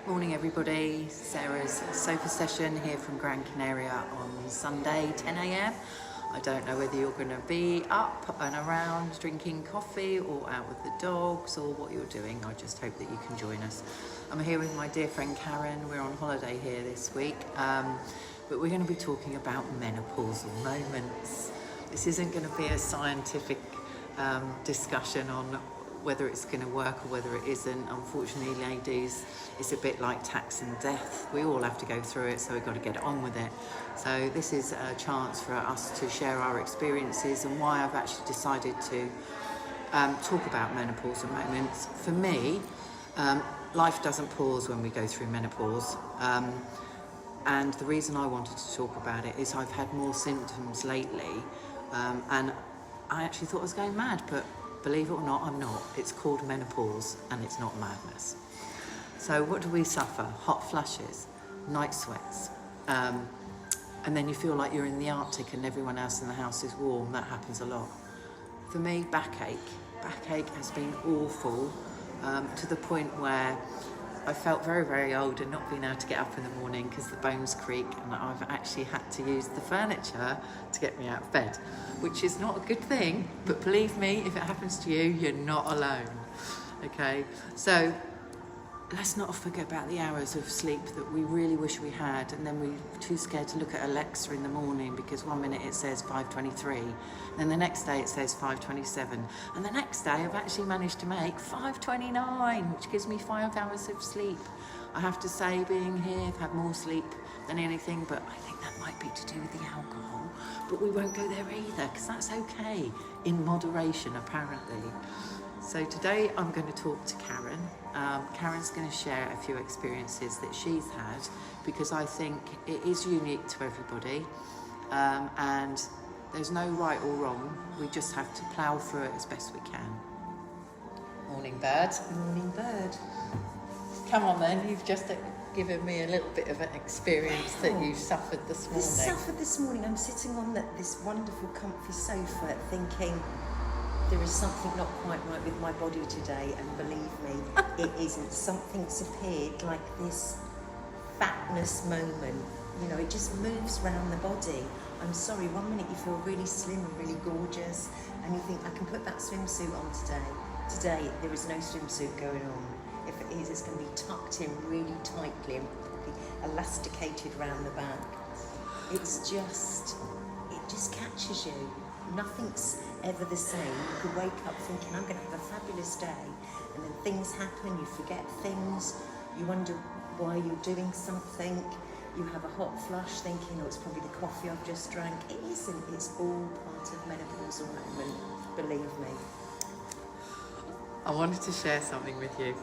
Morning everybody, Sarah's sofa session here from Gran Canaria on Sunday 10 a.m. I don't know whether you're going to be up and around drinking coffee or out with the dogs or what you're doing. I just hope that you can join us. I'm here with my dear friend Karen. We're on holiday here this week, but we're going to be talking about menopausal moments. This isn't going to be a scientific discussion on whether it's going to work or whether it isn't. Unfortunately, ladies, it's a bit like tax and death. We all have to go through it, so we've got to get on with it. So this is a chance for us to share our experiences and why I've actually decided to talk about menopausal moments. For me, life doesn't pause when we go through menopause. And the reason I wanted to talk about it is I've had more symptoms lately, and I actually thought I was going mad, but believe it or not, I'm not. It's called menopause and it's not madness. So what do we suffer? Hot flushes, night sweats, and then you feel like you're in the Arctic and everyone else in the house is warm. That happens a lot. For me, backache. Backache has been awful, to the point where I felt very, very old and not being able to get up in the morning because the bones creak, and I've actually had to use the furniture to get me out of bed, which is not a good thing, but believe me, if it happens to you, you're not alone. Okay, so let's not forget about the hours of sleep that we really wish we had, and then we're too scared to look at Alexa in the morning because one minute it says 5:23, then the next day it says 5:27, and the next day I've actually managed to make 5:29, which gives me 5 hours of sleep. I have to say, being here, I've had more sleep than anything, but I think that might be to do with the alcohol, but we won't go there either because that's okay, in moderation apparently. So today I'm going to talk to Karen. Karen's going to share a few experiences that she's had because I think it is unique to everybody, and there's no right or wrong. We just have to plough through it as best we can. Morning, bird. Morning, bird. Come on then, you've just given me a little bit of an experience that you suffered this morning. I'm sitting on this wonderful comfy sofa thinking, there is something not quite right with my body today, and believe me, it isn't. Something's appeared, like this fatness moment. You know, it just moves around the body. I'm sorry, one minute you feel really slim and really gorgeous, and you think, I can put that swimsuit on today. Today, there is no swimsuit going on. If it is, it's going to be tucked in really tightly and probably elasticated around the back. It just catches you. Nothing's ever the same. You could wake up thinking, I'm going to have a fabulous day, and then things happen, you forget things, you wonder why you're doing something, you have a hot flush thinking, oh, it's probably the coffee I've just drank. It isn't. It's all part of menopausal moment, believe me. I wanted to share something with you.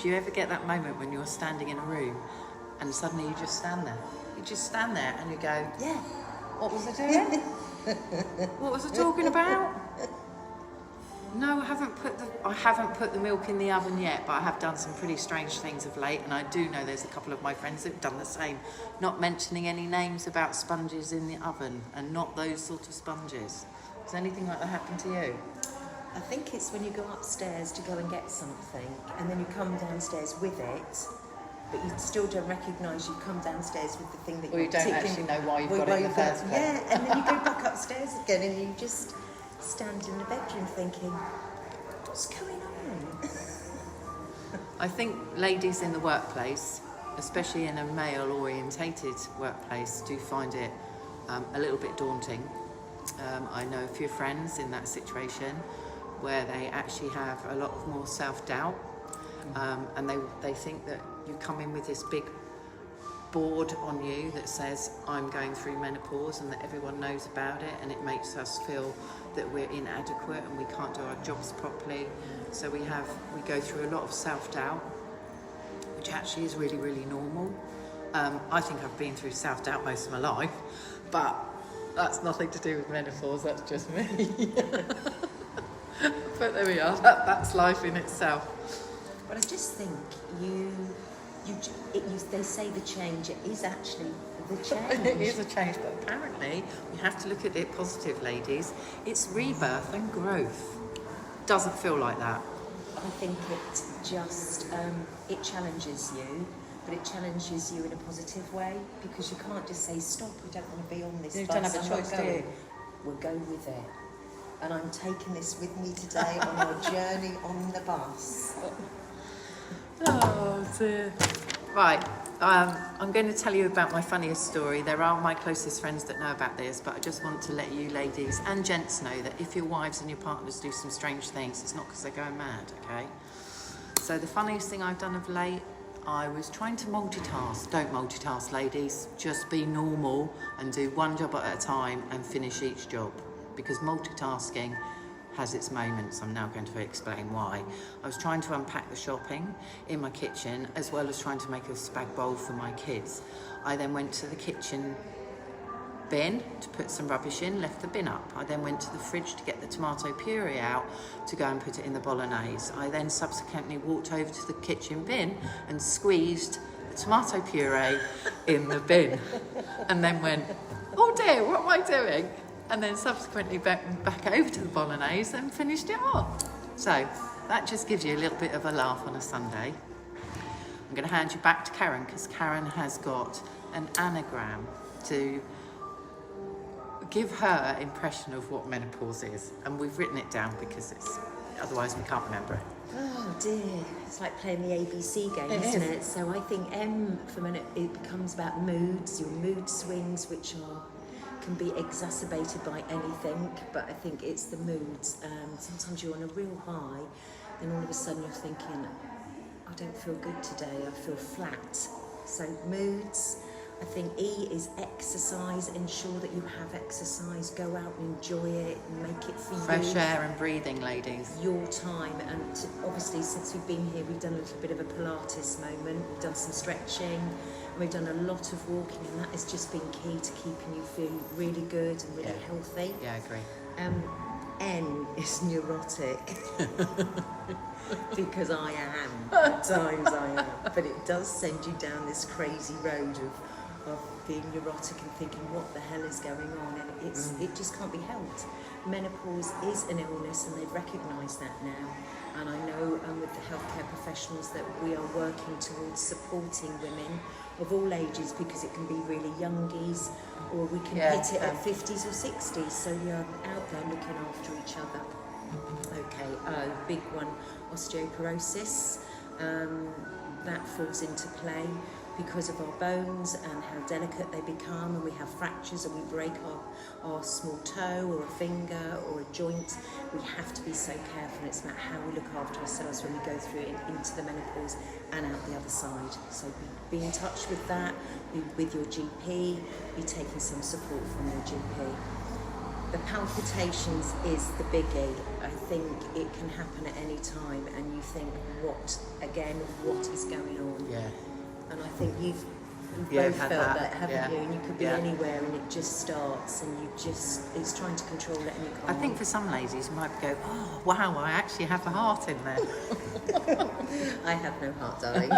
Do you ever get that moment when you're standing in a room and suddenly you just stand there? You just stand there and you go, Yeah. What was I doing? What was I talking about? No, I haven't put the milk in the oven yet, but I have done some pretty strange things of late, and I do know there's a couple of my friends that have done the same. Not mentioning any names about sponges in the oven, and not those sort of sponges. Has anything like that happened to you? I think it's when you go upstairs to go and get something, and then you come downstairs with it, but you still don't recognise you've come downstairs with the thing that you don't actually know why you've got it in the first place. Yeah, and then you go back upstairs again and you just stand in the bedroom thinking, what's going on? I think ladies in the workplace, especially in a male-orientated workplace, do find it a little bit daunting. I know a few friends in that situation where they actually have a lot more self-doubt, and they think that you come in with this big board on you that says I'm going through menopause and that everyone knows about it, and it makes us feel that we're inadequate and we can't do our jobs properly. So we go through a lot of self-doubt, which actually is really, really normal. I think I've been through self-doubt most of my life, but that's nothing to do with menopause, that's just me. But there we are, that's life in itself. But I just think they say the change, it is actually the change. It is a change, but apparently we have to look at it positive, ladies. It's rebirth and growth. Doesn't feel like that. I think it just, it challenges you. but it challenges you in a positive way, because you can't just say stop, I don't want to be on this You bus. don't have a I'm not choice, do going. you? We'll go with it. And I'm taking this with me today on our journey on the bus. Oh dear. Right, I'm going to tell you about my funniest story. There are my closest friends that know about this, but I just want to let you ladies and gents know that if your wives and your partners do some strange things, it's not because they're going mad, okay? So the funniest thing I've done of late, I was trying to multitask. Don't multitask, ladies. Just be normal and do one job at a time and finish each job, because multitasking has its moments. I'm now going to explain why. I was trying to unpack the shopping in my kitchen, as well as trying to make a spag bowl for my kids. I then went to the kitchen bin to put some rubbish in, left the bin up. I then went to the fridge to get the tomato puree out to go and put it in the bolognese. I then subsequently walked over to the kitchen bin and squeezed the tomato puree in the bin, and then went, oh dear, what am I doing? And then subsequently back over to the bolognese and finished it off. So that just gives you a little bit of a laugh on a Sunday. I'm going to hand you back to Karen, because Karen has got an anagram to give her impression of what menopause is. And we've written it down because otherwise we can't remember it. Oh dear, it's like playing the ABC game, isn't it? So I think M for it becomes about moods, your mood swings, which can be exacerbated by anything, but I think it's the moods. Sometimes you're on a real high, then all of a sudden you're thinking, I don't feel good today, I feel flat. So moods. I think E is exercise. Ensure that you have exercise. Go out and enjoy it and make it for you. Fresh air and breathing, ladies. Your time. And obviously, since we've been here, we've done a little bit of a Pilates moment. We've done some stretching. And we've done a lot of walking. And that has just been key to keeping you feeling really good and really healthy. Yeah, I agree. N is neurotic. Because I am. At times I am. But it does send you down this crazy road of being neurotic and thinking what the hell is going on, and it just can't be helped. Menopause is an illness, and they've recognised that now, and I know with the healthcare professionals that we are working towards supporting women of all ages, because it can be really youngies, or we can hit it at 50s or 60s, so you're out there looking after each other. Okay, big one, osteoporosis, that falls into play because of our bones and how delicate they become, and we have fractures and we break our small toe or a finger or a joint. We have to be so careful, and it's about how we look after ourselves when we go through it into the menopause and out the other side. So be in touch with that, be with your GP, be taking some support from your GP. The palpitations is the biggie. I think it can happen at any time, and you think, what is going on? Yeah. And I think you've Yeah, both had felt that, that, haven't yeah. you? And you could be Yeah. anywhere, and it just starts, and it's trying to control it, and you I can't. think for some ladies you might go, oh wow, I actually have a heart in there. I have no heart, darling.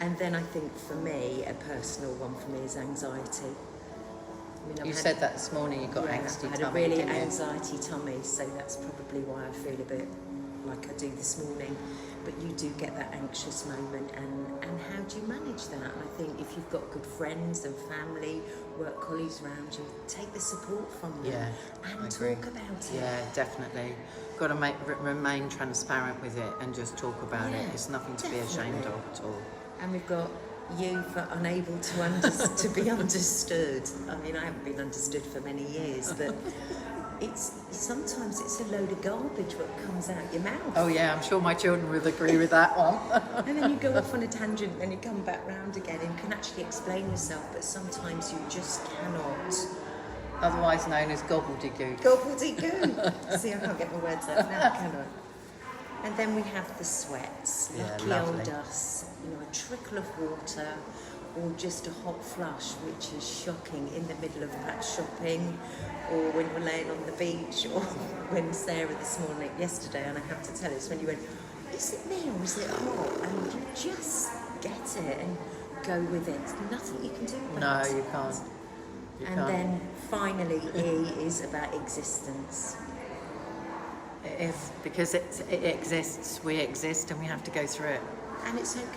And then I think for me, a personal one for me is anxiety. I mean, You said that this morning, you got angsty I had tummy, a really didn't you? anxiety tummy, so that's probably why I feel a bit like I do this morning. But you do get that anxious moment, and how do you manage that? And I think if you've got good friends and family, work colleagues around you, take the support from them and I talk agree. about it. Yeah, definitely. Got to remain transparent with it and just talk about it. It's nothing to be ashamed of at all. And we've got you for unable to be understood. I mean, I haven't been understood for many years, but sometimes it's a load of garbage what comes out your mouth. Oh yeah, I'm sure my children will agree with that one. And then you go off on a tangent and you come back round again and can actually explain yourself, but sometimes you just cannot. Otherwise known as gobbledygook. Gobbledygook. See, I can't get my words out now, can I? And then we have the sweats. Yeah, Lucky lovely. old us. A trickle of water, or just a hot flush, which is shocking in the middle of perhaps shopping, or when you're laying on the beach, or when Sarah yesterday, and I have to tell it's when you went, is it me or is it hot? And you just get it and go with it. There's nothing you can do about it. No, you can't. And then finally, E is about existence. It is, because it exists, we exist, and we have to go through it. And it's okay.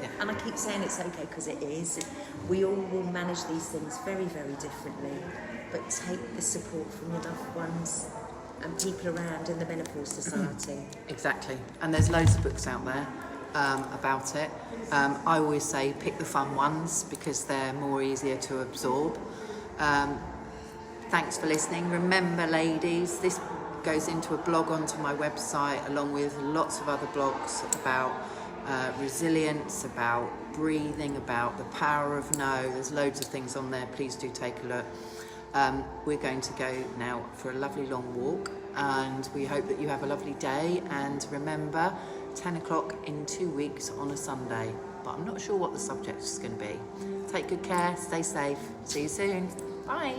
Yeah. And I keep saying it's okay because it is. We all will manage these things very, very differently. But take the support from your loved ones and people around in the Menopause Society. Exactly. And there's loads of books out there about it. I always say pick the fun ones because they're more easier to absorb. Thanks for listening. Remember, ladies, this goes into a blog onto my website along with lots of other blogs about resilience, about breathing, about the power of no. There's loads of things on there. Please do take a look. We're going to go now for a lovely long walk, and we hope that you have a lovely day. And remember, 10 o'clock in 2 weeks on a Sunday, but I'm not sure what the subject is going to be. Take good care, stay safe, see you soon, bye.